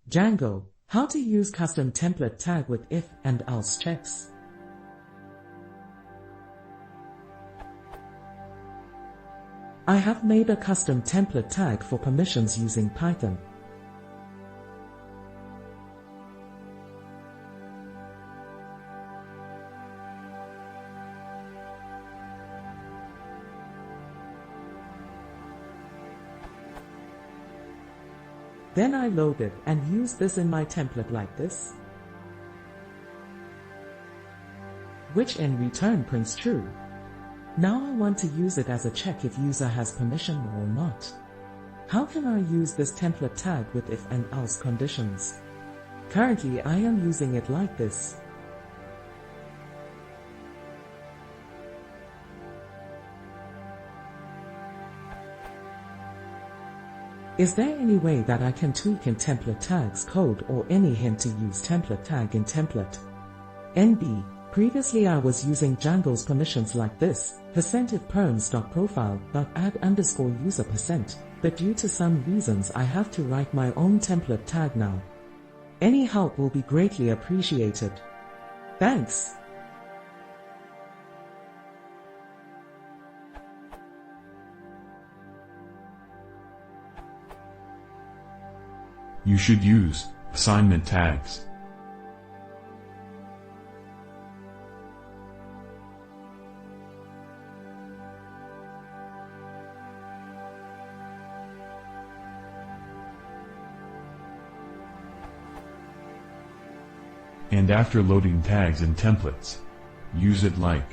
Django, how to use custom template tag with if and else checks. I have made a custom template tag for permissions using Python. Then I load it and use this in my template like this, which in return prints true. Now I want to use it as a check if user has permission or not. How can I use this template tag with if and else conditions? Currently I am using it like this. Is there any way that I can tweak in template tags code or any hint to use template tag in template? NB. Previously I was using Django's permissions like this, %if perms.profile.add_user%, but due to some reasons I have to write my own template tag now. Any help will be greatly appreciated. Thanks. You should use assignment tags. And after loading tags and templates, use it like